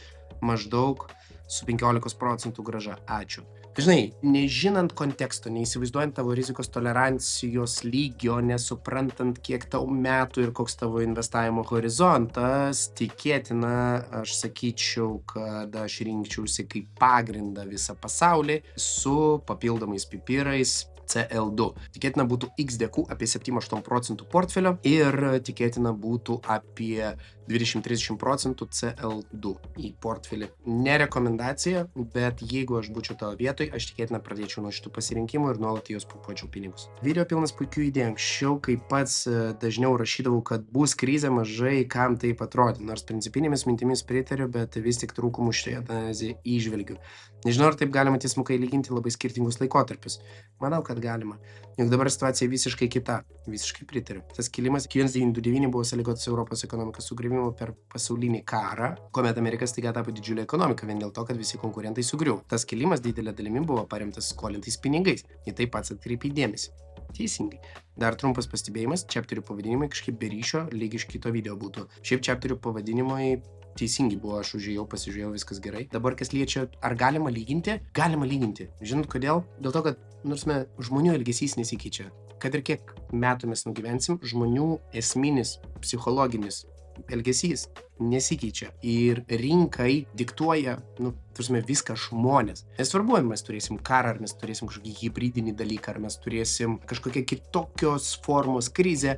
maždaug su 15% grąža. Ačiū. Žinai, nežinant konteksto, neįsivaizduojant tavo rizikos tolerancijos lygio, nesuprantant, kiek tau metų ir koks tavo investavimo horizontas, tikėtina, aš sakyčiau, kad aš rinkčiausi kaip pagrindą visą pasaulį su papildomais pipirais CL2. Tikėtina būtų XDQ apie 7-8% portfelio ir tikėtina būtų apie 20-30% CL2 į portfelį. Ne rekomendacija, bet jeigu aš būčiau tavo vietoj, aš tikėtina pradėčiau nuo šitų pasirinkimų ir nuolat juos pumpuočiau pinigus. Video pilnas puikių idėjų. Anksčiau, kai pats dažniau rašydavau, kad bus krizė, mažai kam taip atrodė. Nors principinėmis mintimis pritariu, bet vis tik trūkumų šitoje analizėje įžvelgiu. Nežinau, ar taip galima tiesmukai lyginti labai skirtingus laikotarpius. Manau, kad galima. Juk dabar situacija visiškai kita. Visiškai pritariu. Tas kilimas 1929 buvo sąlygotas Europos ekonomikos sugriuvimo per pasaulinį karą, kuomet Amerika staiga tapo didžiulė ekonomika vien dėl to, kad visi konkurentai sugriuvo. Tas kilimas didelė dalimi buvo paremtas skolintais pinigais. Į tai pats atkreipi dėmesį. Teisingai. Dar trumpas pastebėjimas, chapterių pavadinimai kažkaip be ryšio, lyg iš kito video būtų. Šiaip chapterių pavadinimai teisingi buvo, aš užėjau, pasižiūrėjau, viskas gerai. Dabar kas liečia, ar galima lyginti? Galima lyginti. Žinot kodėl? Dėl to, kad, žmonių elgesys nesikeičia. kad ir kiek metų mes nugyvensim, žmonių esminis psichologinis elgesys nesikeičia. Ir rinkai diktuoja, viską žmonės. Nesvarbu, ar mes turėsim karą, ar mes turėsim kažkokį hibridinį dalyką, ar mes turėsim kažkokią kitokios formos krizę,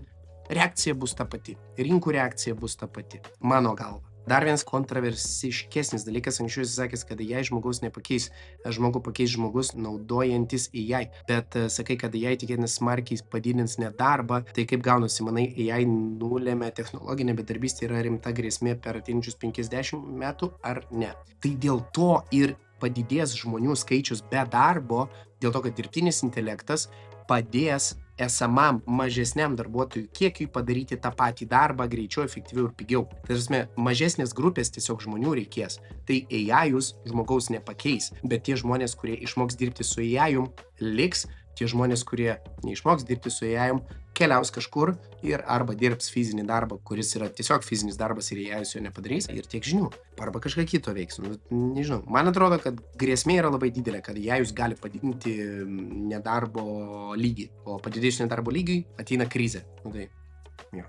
reakcija bus ta pati. Rinkų reakcija bus ta pati. Mano galva. Dar vienas kontroversiškesnis dalykas, anksčiau esi sakęs, kad AI žmogaus nepakeis. Žmogų pakeis žmogus naudojantis AI. Bet sakai, kad AI tikėtina smarkiai padidins nedarbą. Tai kaip gaunasi, manai, AI nulėmė technologinę bedarbystę yra rimta grėsmė per ateinančius 50 metų ar ne? Tai dėl to ir padidės žmonių skaičius be darbo, dėl to, kad dirbtinis intelektas padės esamam mažesniam darbuotojų kiekiui padaryti tą patį darbą greičiau, efektyviau ir pigiau. Tai mažesnės grupės tiesiog žmonių reikės. Tai AI-us žmogaus nepakeis, bet tie žmonės, kurie išmoks dirbti su AI-um, liks. Tie žmonės, kurie neišmoks dirbti su AI-um, keliaus kažkur ir arba dirbs fizinį darbą, kuris yra tiesiog fizinis darbas ir AI-us jo nepadarys, ir tiek žinių. Arba kažką kito veiks. Nežinau. Man atrodo, kad grėsmė yra labai didelė, kad AI-us gali padidinti nedarbo lygį, o padidėjus nedarbo lygiui ateina krizė. Tai, jo.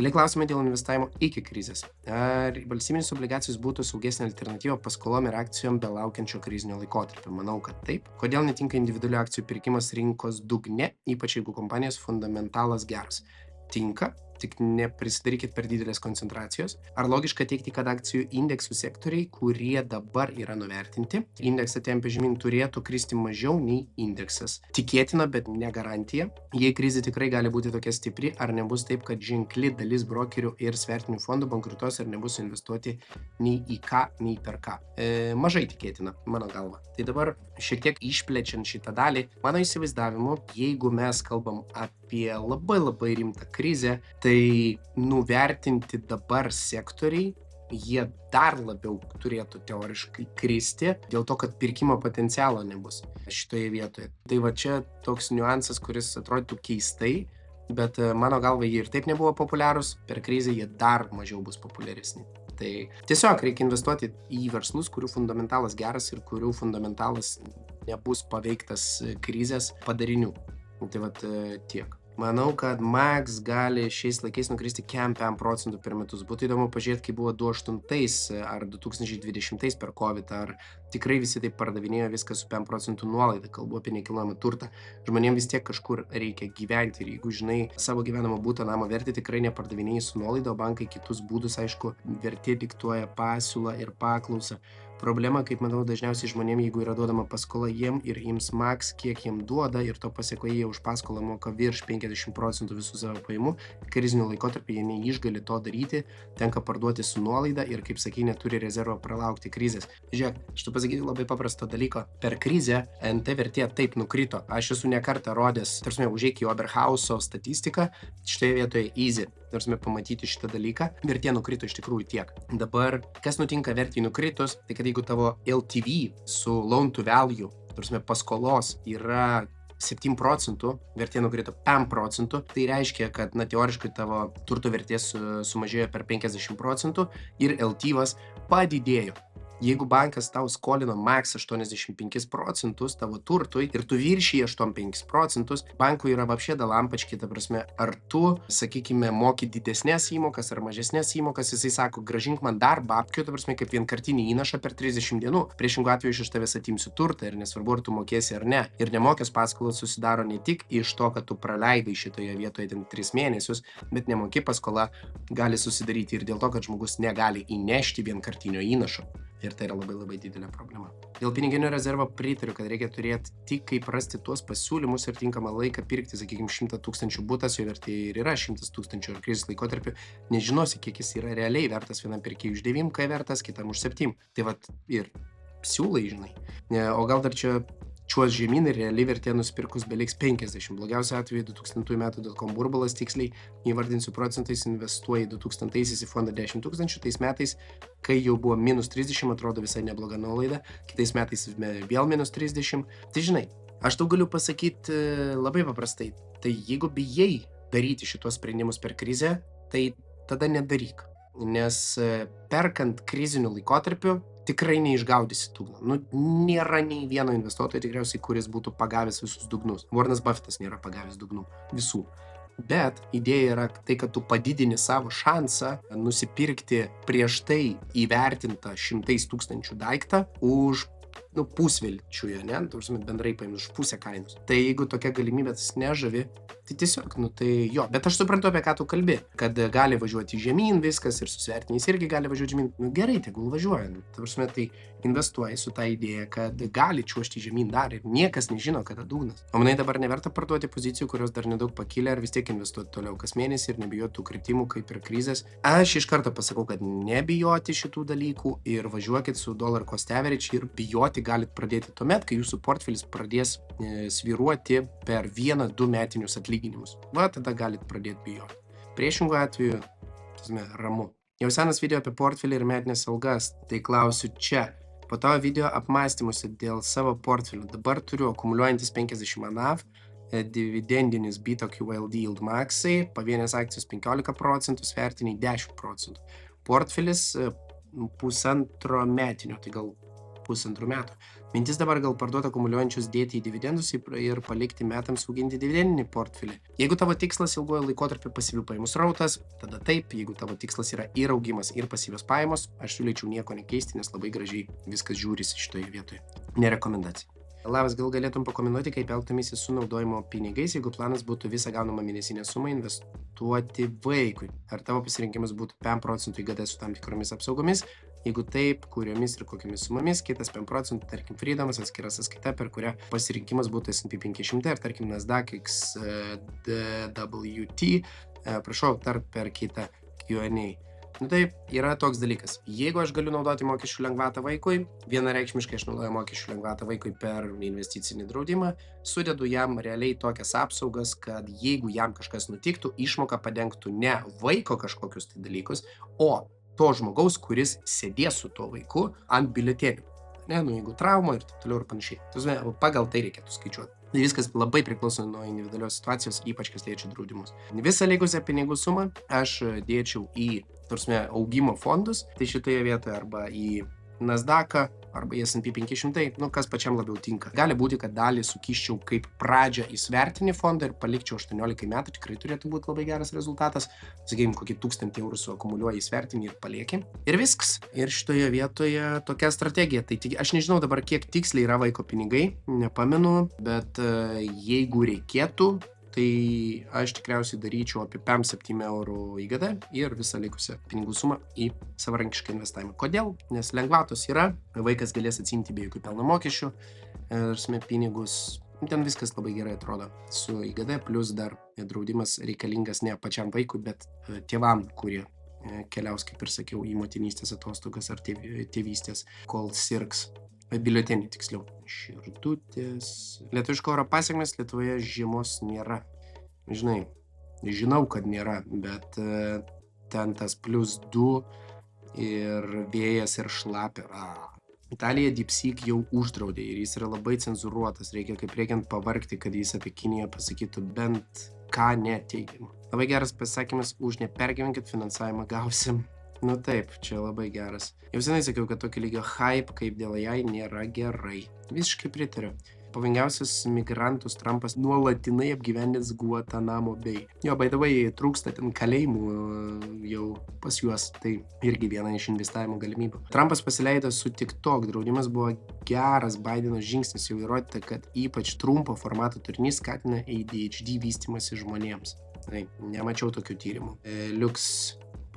Keli klausimai dėl investavimo iki krizės. Ar valstybinės obligacijos būtų saugesnė alternatyva paskolom ir akcijom be laukiančio krizinio laikotarpio? Manau, kad taip. Kodėl netinka individualių akcijų pirkimas rinkos dugne, ypač jeigu kompanijos fundamentalas geras? Tinka, tik neprisidarykit per didelės koncentracijos. Ar logiška teigti, kad akcijų indeksų sektoriai, kurie dabar yra nuvertinti, indeksą tempia žemyn, turėtų kristi mažiau nei indeksas? Tikėtina, bet ne garantija. Jei krizė tikrai gali būti tokia stipri, ar nebus taip, kad ženkli dalis brokerių ir svertinių fondų bankrutuos ir nebus investuoti nei į ką, nei per ką? Mažai tikėtina, mano galva. Tai dabar šiek tiek išplečiant šitą dalį, mano įsivaizdavimu, jeigu mes kalbam apie labai rimtą krizę, tai nuvertinti dabar sektoriai, jie dar labiau turėtų teoriškai kristi, dėl to, kad pirkimo potencialo nebus šitoje vietoje. Tai va čia toks niuansas, kuris atrodytų keistai, bet mano galva jie ir taip nebuvo populiarūs, per krizę jie dar mažiau bus populiaresni. Tai tiesiog reikia investuoti į verslus, kurių fundamentalas geras ir kurių fundamentalas nebus paveiktas krizės padarinių. Tai vat tiek. Manau, kad Max gali šiais laikais nukristi 5% per metus. Būtų įdomu pažiūrėti, kaip buvo 2008 ar 2020 per COVID, ar tikrai visi taip pardavinėjo viską su 5% nuolaida, kalbu apie nekilnojamą turtą. Žmonėms vis tiek kažkur reikia gyventi ir jeigu žinai savo gyvenamo būto namo vertę, tikrai nepardavinėjai su nuolaida, o bankai kitus būdus, aišku, vertė diktuoja pasiūlą ir paklausą. Problema, kaip manau, dažniausiai žmonėms, jeigu yra duodama paskola jiem ir ims Max, kiek jiem duoda ir to pasiekoje jie už paskolą moka virš 50% visų savo pajamų, krizinių laikotarpį jie neišgali to daryti, tenka parduoti su nuolaida ir, kaip sakai, neturi rezervo pralaukti krizės. Žiūrėk, aš tu pasakyti labai paprasto dalyko. Per krizę NT vertė taip nukrito. Aš esu ne kartą rodęs, užeik į Oberhauso statistiką, šitoje vietoje easy. Pamatyti šitą dalyką, vertė nukrito iš tikrųjų tiek. Dabar, kas nutinka vertė nukritus, tai kad jeigu tavo LTV su loan to value, paskolos yra 7%, vertė nukrito 5%, tai reiškia, kad teoriškai tavo turto vertės sumažėjo per 50% ir LTVas padidėjo. Jeigu bankas tau skolino max 85% tavo turtui ir tu viršyji 85%, bankui yra vapšė da lampački, ta prasme, ar tu, sakykime, moki didesnės įmokas ar mažesnės įmokas, jisai sako, grąžink man dar babkių, ta prasme, kaip vienkartinį įnašą per 30 dienų. Priešingų atveju iš tavęs atimsiu turtą ir nesvarbu, ar tu mokėsi ar ne. Ir nemokės paskolos susidaro ne tik iš to, kad tu praleidai šitoje vietoje 3 mėnesius, bet nemoki paskola gali susidaryti ir dėl to, kad žmogus negali įnešti vienkartinio įnašo. Ir tai yra labai didelė problema. Dėl piniginio rezervo pritariu, kad reikia turėti tik kaip rasti tuos pasiūlymus ir tinkamą laiką pirkti, sakykime, 100 000 butas, jo vertė ir yra 100 000 ir krizės laikotarpiu nežinosi, kiek jis yra realiai vertas, vienam pirkėjui už 9, kai vertas, kitam už 7. Tai vat ir siūlai, žinai. O gal dar čia čiuos žemyn ir realiai vertė nusipirkus beliks 50. Blogiausiu atveju 2000 metų dotcom burbulas, tiksliai įvardinsiu procentais, investuoji 2000 į fondą 10 000, tais metais, kai jau buvo minus 30, atrodo visai nebloga nuolaida, kitais metais vėl minus 30. Tai žinai, aš tau galiu pasakyti labai paprastai, tai jeigu bijai daryti šitos sprendimus per krizę, tai tada nedaryk. nes perkant kriziniu laikotarpiu tikrai neišgaudysi dugno. Nu, nėra nei vieno investuotojo tikriausiai, kuris būtų pagavęs visus dugnus. Warrenas Buffettas nėra pagavęs dugnų visų. Bet idėja yra tai, kad tu padidini savo šansą nusipirkti prieš tai įvertintą 100 000 daiktą už pusvelčiuje, ne? Bendrai paėmus už pusę kainos. Tai jeigu tokia galimybė tas nežavi, tai tiesiog, tai jo. Bet aš suprantu, apie ką tu kalbi, kad gali važiuoti žemyn viskas ir susvertiniais irgi gali važiuoti žemyn. Gerai, tegul važiuoja. Tai investuoji su tą idėją, kad gali čiuožti žemyn dar ir niekas nežino, kada dugnas. O manai dabar neverta parduoti pozicijų, kurios dar nedaug pakilę ir vis tiek investuoti toliau kas mėnesį ir nebijoti tų kritimų kaip ir krizės. Aš iš karto pasakau, kad nebijoti šitų dalykų ir važiuokit su dollar cost average ir bijoti galit pradėti tuomet, kai jūsų portfelis pradės svyruoti per 1-2 metinius atlyginimus. Va, tada galit pradėti bijoti. Priešingų atveju, ramu. Jau senas video apie portfelį ir metinės algas, tai klausiu čia. Po to video apmąstymuose dėl savo portfelio. Dabar turiu akumuliuojantis 50 NAV, dividendinis BTOQLD Yield Maxai, pavienės akcijos 15%, svertiniai 10%. Portfelis pusantro metinio, tai gal pusantrų metų. Mintis dabar gal parduoti akumuliuojančius dėti į dividendus ir palikti metams auginti dividendinį portfelį. Jeigu tavo tikslas ilgojo laikotarpio pasyvių pajamų srautas, tada taip, jeigu tavo tikslas yra ir augimas, ir pasyvios pajamos, aš siūlyčiau nieko nekeisti, nes labai gražiai viskas žiūrisi šitoje vietoje. Nerekomendacija. Labas, gal galėtum pakomentuoti, kaip elgtumėsi su naudojimo pinigais, jeigu planas būtų visą gaunamą mėnesinę sumą investuoti vaikui. Ar tavo pasirinkimas būtų 5% IGD su tam tikromis apsaugomis? Jeigu taip, kuriomis ir kokiamis sumomis, kitas 5%, tarkim, Freedomas, atskira sąskaita, per kurią pasirinkimas būtų S&P 500 ar, tarkim, Nasdaq XWT, prašau, tarp per kitą Q&A. Taip, yra toks dalykas. Jeigu aš galiu naudoti mokesčių lengvatą vaikui, vienareikšmiškai aš naudoju mokesčių lengvatą vaikui per investicinį draudimą, sudedu jam realiai tokias apsaugas, kad jeigu jam kažkas nutiktų, išmoka padengtų ne vaiko kažkokius tai dalykus, o to žmogaus, kuris sėdės su tuo vaiku ant biuletenių. Jeigu trauma ir taip toliau ir panašiai. Pagal tai reikėtų skaičiuoti. Viskas labai priklauso nuo individualios situacijos, ypač kas liečia draudimus. Visą likusią pinigų sumą aš dėčiau į augimo fondus, tai šitoje vietoje arba į Nasdaqą, arba į S&P 500, kas pačiam labiau tinka. Gali būti, kad dalį sukiščiau kaip pradžią į svertinį fondą ir palikčiau 18 metų, tikrai turėtų būti labai geras rezultatas. Sakykime, kokį 1000 eurų suakumuliuoji į svertinį ir palieki. Ir viskas. Ir šitoje vietoje tokia strategija. Tai aš nežinau dabar, kiek tiksliai yra vaiko pinigai, nepamenu, bet jeigu reikėtų, tai aš tikriausiai daryčiau apie 5-7 eurų IGD ir visą likusią pinigų sumą į savarankišką investavimą. Kodėl? Nes lengvatos yra, vaikas galės atsiimti be jokių pelno mokesčių, pinigus, ten viskas labai gerai atrodo su IGD, plus dar draudimas reikalingas ne pačiam vaikui, bet tėvam, kurie keliaus, kaip ir sakiau, į motinystės atostogas ar tėvystės, kol sirgs. Biuletenį tiksliau. Širdutės. Lietuviško oro pasekmės Lietuvoje žiemos nėra. Žinau, kad nėra, bet ten tas +2 ir vėjas ir šlapia. Italija DeepSeek jau uždraudė ir jis yra labai cenzuruotas. Reikia kaip reikiant pavargti, kad jis apie Kiniją pasakytų bent ką neteigiamą. Labai geras pasakymas, už nepergyvenkit, finansavimą gausim. Taip, čia labai geras. Jau senai sakiau, kad tokio lygio hype kaip dėl AI nėra gerai. Visiškai pritariu. Pavojingiausias migrantus Trumpas nuolatinai apgyvendins Guantanamo Bay. By the way, trūksta ten kalėjimų jau pas juos, tai irgi viena iš investavimo galimybių. Trumpas pasileido su TikTok, draudimas buvo geras Bideno žingsnis, jau įrodyta, kad ypač trumpo formato turinys skatina ADHD vystymasi žmonėms. Nemačiau tokių tyrimų.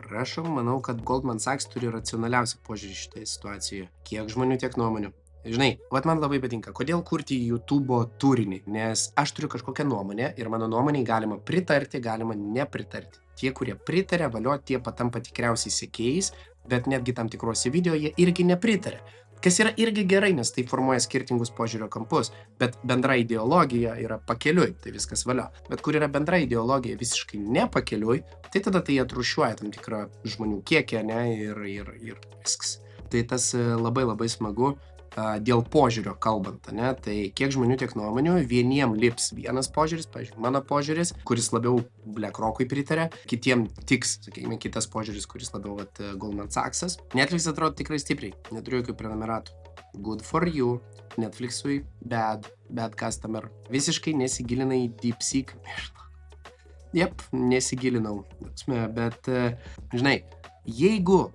Prašom, manau, kad Goldman Sachs turi racionaliausią požiūrį šitoje situacijoje. Kiek žmonių, tiek nuomonių. Man labai patinka, kodėl kurti YouTube'o turinį, nes aš turiu kažkokią nuomonę ir mano nuomonei galima pritarti, galima nepritarti. Tie, kurie pritarė, valio, tie patampa tikriausiai sekėjais, bet netgi tam tikrose video jie irgi nepritarė. Kas yra irgi gerai, nes tai formuoja skirtingus požiūrio kampus, bet bendra ideologija yra pakeliui, tai viskas valio. Bet kur yra bendra ideologija visiškai nepakeliui, tai tada tai atrušiuoja tam tikrą žmonių kiekį, ir viskas. Tai tas labai labai smagu dėl požiūrio kalbant, ne? Tai kiek žmonių, tiek nuomonių, vieniem lips vienas požiūris, pavyzdžiui, mano požiūris, kuris labiau BlackRock'ui pritarė, kitiem tiks, sakykime, kitas požiūris, kuris labiau Goldman Sachs'as. Netflix atrodo tikrai stipriai, neturiu jokių prenumeratų. Good for you, Netflix'ui bad customer. Visiškai nesigilina į DeepSeek mėšlą. Jep, nesigilinau, bet, žinai, jeigu,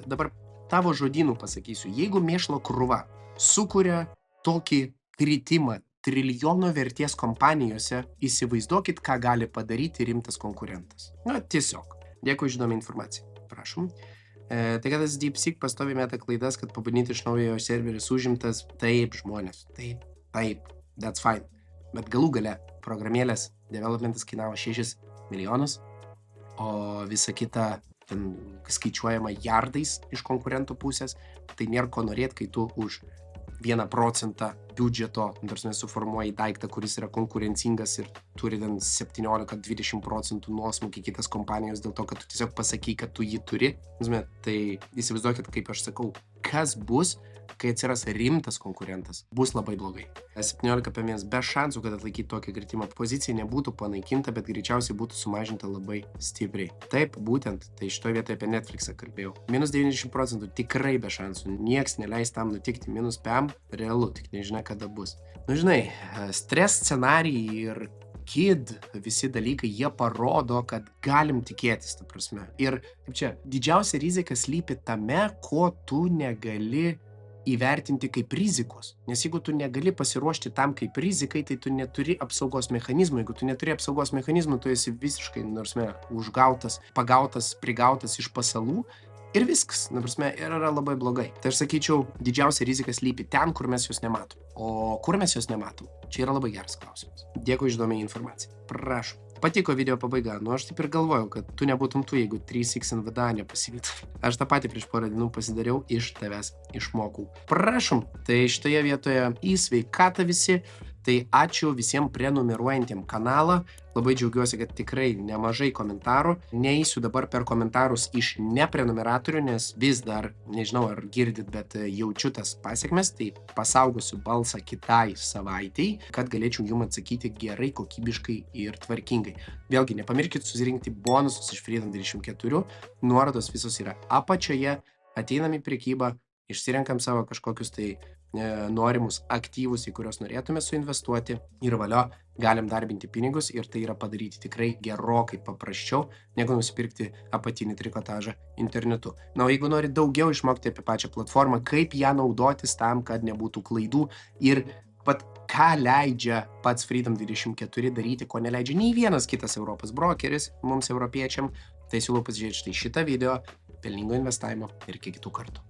dabar tavo žodynų pasakysiu, jeigu mėšlo krūva sukuria tokį kritimą trilijono vertės kompanijose, įsivaizduokit, ką gali padaryti rimtas konkurentas. Tiesiog. Dėkui už įdomią informaciją. Prašom. Tai kad tas DeepSeek pastoviai meta klaidas, kad pabandyti iš naujo serveris užimtas, taip, žmonės, taip, that's fine. Bet galų gale programėlės developmentas kainavo 6 milijonus, o visa kita ten skaičiuojama jardais iš konkurentų pusės, tai nėra ko norėt, kai tu už 1% biudžeto, suformuoji daiktą, kuris yra konkurencingas ir turi ten 17-20% nuosmukį kitas kompanijos dėl to, kad tu tiesiog pasakai, kad tu jį turi. Tai įsivaizduokit, kaip aš sakau, kas bus, kai atsiras rimtas konkurentas, bus labai blogai. 17 be šansų, kad atlaikyti tokį kritimą. Pozicija nebūtų panaikinta, bet greičiausiai būtų sumažinta labai stipriai. Taip, būtent, tai šitoje vietoje apie Netflixą kalbėjau. -90% tikrai be šansų. Nieks neleis tam nutikti. -5 realu, tik nežinia, kada bus. Žinai, stres scenarijai ir KID, visi dalykai, jie parodo, kad galim tikėtis, ta prasme. Ir, kaip čia, didžiausia rizika slypi tame, ko tu negali įvertinti kaip rizikos. Nes jeigu tu negali pasiruošti tam kaip rizikai, tai tu neturi apsaugos mechanizmų. Jeigu tu neturi apsaugos mechanizmų, tu esi visiškai, užgautas, pagautas, prigautas iš pasalų ir viskas, ir yra labai blogai. Tai aš sakyčiau, didžiausia rizika slypi ten, kur mes jos nematom. O kur mes jos nematom? Čia yra labai geras klausimas. Dėkui už įdomią informaciją. Prašom. Patiko video pabaiga, aš taip ir galvojau, kad tu nebūtum tu, jeigu 3x NVDA nepasivytum. Aš tą patį prieš porą dienų pasidariau, iš tavęs išmokau. Prašom, tai šitoje vietoje į sveikatą visi, tai ačiū visiems prenumeruojantiem kanalą, labai džiaugiuosi, kad tikrai nemažai komentarų, neįsiu dabar per komentarus iš neprenumeratorių, nes vis dar, nežinau ar girdit, bet jaučiu tas pasiekmes, tai pasaugosiu balsą kitai savaitei, kad galėčiau jums atsakyti gerai, kokybiškai ir tvarkingai. Vėlgi, nepamirškit susirinkti bonusus iš Freedom 24, nuorodos visos yra apačioje, ateinam į prekybą, išsirenkam savo kažkokius tai norimus aktyvus, į kuriuos norėtume suinvestuoti ir valio, galim darbinti pinigus ir tai yra padaryti tikrai gerokai paprasčiau, negu nusipirkti apatinį trikotažą internetu. O jeigu nori daugiau išmokti apie pačią platformą, kaip ją naudotis tam, kad nebūtų klaidų ir ką leidžia pats Freedom 24 daryti, ko neleidžia nei vienas kitas Europos brokeris mums europiečiam, tai siūlau pasižiūrėti štai šitą video, pelningo investavimo ir iki kitų kartų.